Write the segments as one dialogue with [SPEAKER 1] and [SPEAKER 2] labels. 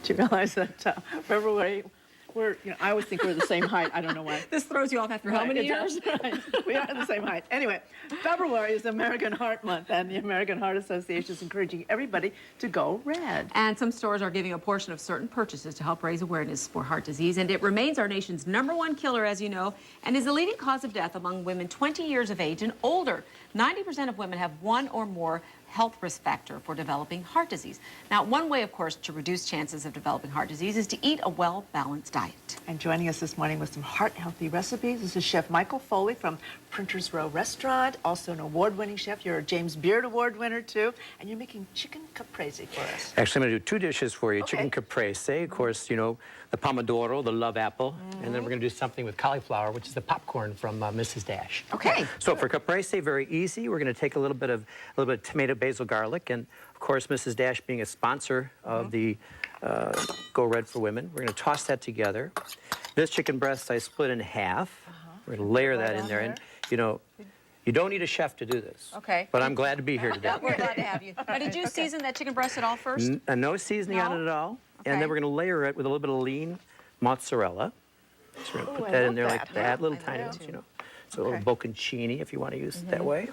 [SPEAKER 1] Do you realize that February, I always think we're the same height. I don't know why.
[SPEAKER 2] This throws you off after how many years?
[SPEAKER 1] Right. We are the same height. Anyway, February is American Heart Month, and the American Heart Association is encouraging everybody to go red.
[SPEAKER 2] And some stores are giving a portion of certain purchases to help raise awareness for heart disease. And it remains our nation's #1 killer, as you know, and is the leading cause of death among women 20 years of age and older. 90% of women have one or more health risk factor for developing heart disease. Now, one way, of course, to reduce chances of developing heart disease is to eat a well-balanced diet.
[SPEAKER 1] And joining us this morning with some heart-healthy recipes, this is Chef Michael Foley from Printers Row Restaurant, also an award-winning chef. You're a James Beard Award winner, too, and you're making chicken caprese for us.
[SPEAKER 3] Actually, I'm going to do 2 dishes for you. Okay. Chicken caprese, of course, you know, the pomodoro, the love apple, and then we're going to do something with cauliflower, which is the popcorn from Mrs. Dash.
[SPEAKER 2] Okay.
[SPEAKER 3] So for caprese, very easy. We're going to take a little bit of tomato, basil, garlic, and of course, Mrs. Dash being a sponsor of the Go Red for Women, we're going to toss that together. This chicken breast I split in half. We're going to layer that in there, and you know, you don't need a chef to do this.
[SPEAKER 2] Okay.
[SPEAKER 3] But I'm glad to be here today.
[SPEAKER 2] We're glad to have you. Now, did you season that chicken breast at all first?
[SPEAKER 3] No seasoning on it at all.
[SPEAKER 2] Okay.
[SPEAKER 3] And then we're going to layer it with a little bit of lean mozzarella. So we're going to put that in there like that, little tiny ones, you know. So a little bocconcini if you want to use it that way.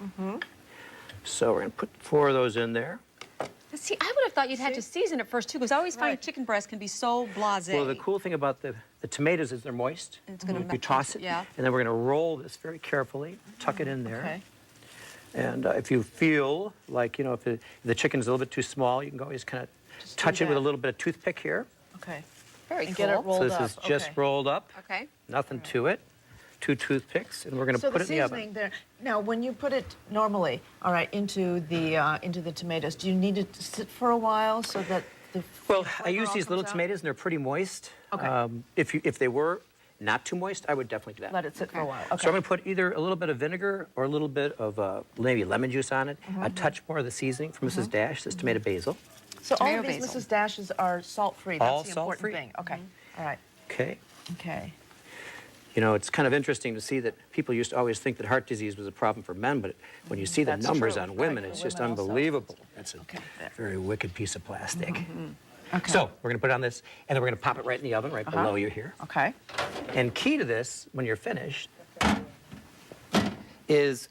[SPEAKER 3] So we're going to put 4 of those in there.
[SPEAKER 2] See, I would have thought you'd had to season it first, too, because I always find chicken breast can be so blasé.
[SPEAKER 3] Well, the cool thing about the tomatoes is they're moist.
[SPEAKER 2] And it's going to
[SPEAKER 3] You toss it, and then we're going to roll this very carefully, tuck it in there.
[SPEAKER 1] Okay.
[SPEAKER 3] And if you feel like, you know, if the chicken's a little bit too small, you can always kind of touch it with a little bit of toothpick here.
[SPEAKER 1] Okay.
[SPEAKER 2] Very
[SPEAKER 1] And
[SPEAKER 2] cool.
[SPEAKER 1] get it rolled
[SPEAKER 3] So this
[SPEAKER 1] up.
[SPEAKER 3] is just rolled up.
[SPEAKER 2] Okay.
[SPEAKER 3] Nothing to it. 2 toothpicks, and we're going to put it in the oven.
[SPEAKER 1] There. Now, when you put it normally, all right, into the tomatoes, do you need it to sit for a while so that the
[SPEAKER 3] Well,
[SPEAKER 1] flavor
[SPEAKER 3] I use
[SPEAKER 1] all
[SPEAKER 3] these little
[SPEAKER 1] comes out?
[SPEAKER 3] tomatoes, and they're pretty moist.
[SPEAKER 1] Okay.
[SPEAKER 3] If they were not too moist, I would definitely do that.
[SPEAKER 1] Let it sit for a while. Okay.
[SPEAKER 3] So I'm going to put either a little bit of vinegar or a little bit of maybe lemon juice on it, a touch more of the seasoning from Mrs. Dash, this tomato basil.
[SPEAKER 1] So all of
[SPEAKER 2] Tomato
[SPEAKER 1] these
[SPEAKER 2] basil.
[SPEAKER 1] Mrs. Dashes are salt-free.
[SPEAKER 3] All
[SPEAKER 1] That's the important
[SPEAKER 3] salt-free.
[SPEAKER 1] thing. Okay. All right.
[SPEAKER 3] Okay.
[SPEAKER 1] Okay.
[SPEAKER 3] You know, it's kind of interesting to see that people used to always think that heart disease was a problem for men, but when you see the
[SPEAKER 1] That's
[SPEAKER 3] numbers
[SPEAKER 1] true.
[SPEAKER 3] on women,
[SPEAKER 1] Right,
[SPEAKER 3] it's
[SPEAKER 1] for
[SPEAKER 3] just
[SPEAKER 1] women also.
[SPEAKER 3] unbelievable. That's a
[SPEAKER 1] Okay.
[SPEAKER 3] very wicked piece of plastic.
[SPEAKER 1] Okay.
[SPEAKER 3] So we're going to put it on this, and then we're going to pop it right in the oven, right below you here.
[SPEAKER 1] Okay.
[SPEAKER 3] And key to this, when you're finished, is,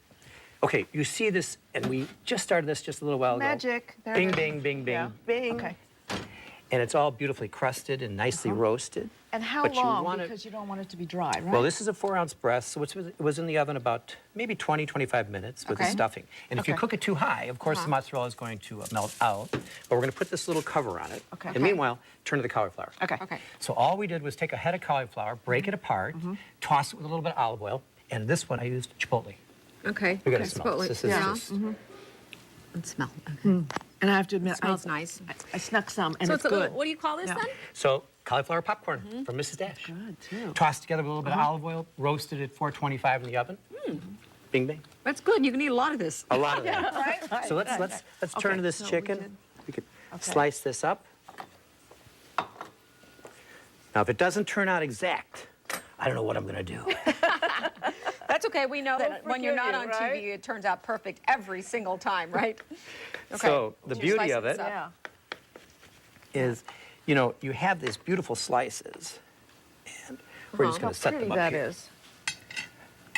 [SPEAKER 3] okay, you see this, and we just started this just a little while ago.
[SPEAKER 1] Magic. There
[SPEAKER 3] Bing,
[SPEAKER 1] it is.
[SPEAKER 3] bing, bing, bing,
[SPEAKER 1] Yeah.
[SPEAKER 3] bing.
[SPEAKER 1] Okay.
[SPEAKER 3] And it's all beautifully crusted and nicely roasted.
[SPEAKER 1] And how
[SPEAKER 3] But you
[SPEAKER 1] long?
[SPEAKER 3] want it-
[SPEAKER 1] Because you don't want it to be dry, right?
[SPEAKER 3] Well, this is a 4-ounce breast, so it was in the oven about maybe 20, 25 minutes with the
[SPEAKER 2] Okay.
[SPEAKER 3] stuffing. And if you
[SPEAKER 1] Okay.
[SPEAKER 3] cook it too high, of course, the mozzarella is going to melt out. But we're going to put this little cover on it.
[SPEAKER 1] Okay.
[SPEAKER 3] And meanwhile, turn to the cauliflower.
[SPEAKER 1] Okay.
[SPEAKER 2] Okay.
[SPEAKER 3] So all we did was take a head of cauliflower, break it apart, toss it with a little bit of olive oil, and this one I used chipotle.
[SPEAKER 2] Okay.
[SPEAKER 3] We got to smell
[SPEAKER 2] Chipotle.
[SPEAKER 3] this. This is
[SPEAKER 2] Yeah.
[SPEAKER 3] just,
[SPEAKER 2] And smell. Okay.
[SPEAKER 1] And I have to admit,
[SPEAKER 2] It smells nice.
[SPEAKER 1] I snuck some, and
[SPEAKER 2] So
[SPEAKER 1] it's
[SPEAKER 2] a
[SPEAKER 1] good.
[SPEAKER 2] little, what do you call this
[SPEAKER 1] Yeah.
[SPEAKER 2] then?
[SPEAKER 3] So cauliflower popcorn from Mrs. Dash.
[SPEAKER 1] Good, too.
[SPEAKER 3] Tossed together with a little bit of olive oil, roasted at 425 in the oven. Bing, bing.
[SPEAKER 2] That's good. You can eat a lot of this.
[SPEAKER 3] A lot of that.
[SPEAKER 1] Right?
[SPEAKER 3] So let's turn to this
[SPEAKER 2] So we
[SPEAKER 3] chicken.
[SPEAKER 2] did-
[SPEAKER 3] We could slice this up. Now, if it doesn't turn out exact, I don't know what I'm going to do.
[SPEAKER 2] That's okay. We know that when you're
[SPEAKER 1] forgive
[SPEAKER 2] not
[SPEAKER 1] you,
[SPEAKER 2] on
[SPEAKER 1] right?
[SPEAKER 2] TV, it turns out perfect every single time, right? Okay.
[SPEAKER 3] So the
[SPEAKER 2] You're
[SPEAKER 3] beauty
[SPEAKER 2] slicing
[SPEAKER 3] of
[SPEAKER 2] this
[SPEAKER 3] it
[SPEAKER 2] up.
[SPEAKER 1] Yeah.
[SPEAKER 3] is, you know, you have these beautiful slices, and we're just going to set
[SPEAKER 1] Pretty
[SPEAKER 3] them up
[SPEAKER 1] that
[SPEAKER 3] here.
[SPEAKER 1] is.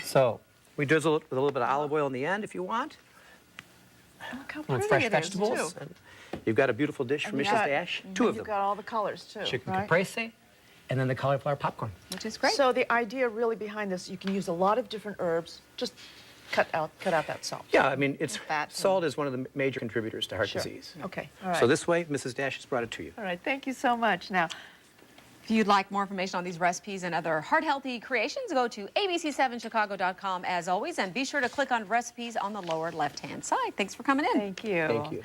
[SPEAKER 3] So we drizzle it with a little bit of olive oil in the end if you want.
[SPEAKER 1] Look how
[SPEAKER 3] And
[SPEAKER 1] pretty
[SPEAKER 3] fresh
[SPEAKER 1] it is,
[SPEAKER 3] vegetables.
[SPEAKER 1] too.
[SPEAKER 3] And you've got a beautiful dish from
[SPEAKER 1] you
[SPEAKER 3] Mrs.
[SPEAKER 1] got-
[SPEAKER 3] Dash.
[SPEAKER 1] And
[SPEAKER 3] 2 of
[SPEAKER 1] you've
[SPEAKER 3] them.
[SPEAKER 1] got all the colors, too,
[SPEAKER 3] Chicken
[SPEAKER 1] right?
[SPEAKER 3] caprese, and then the cauliflower popcorn.
[SPEAKER 2] Which is great.
[SPEAKER 1] So the idea really behind this, you can use a lot of different herbs. Just cut out that salt.
[SPEAKER 3] Yeah, I mean, it's
[SPEAKER 2] Fat and-
[SPEAKER 3] salt is one of the major contributors to heart
[SPEAKER 1] Sure.
[SPEAKER 3] disease.
[SPEAKER 1] Okay. All right.
[SPEAKER 3] So this way, Mrs. Dash has brought it to you.
[SPEAKER 1] All right. Thank you so much. Now,
[SPEAKER 2] If you'd like more information on these recipes and other heart-healthy creations, go to abc7chicago.com as always, and be sure to click on recipes on the lower left-hand side. Thanks for coming in.
[SPEAKER 1] thank you.
[SPEAKER 3] Thank you.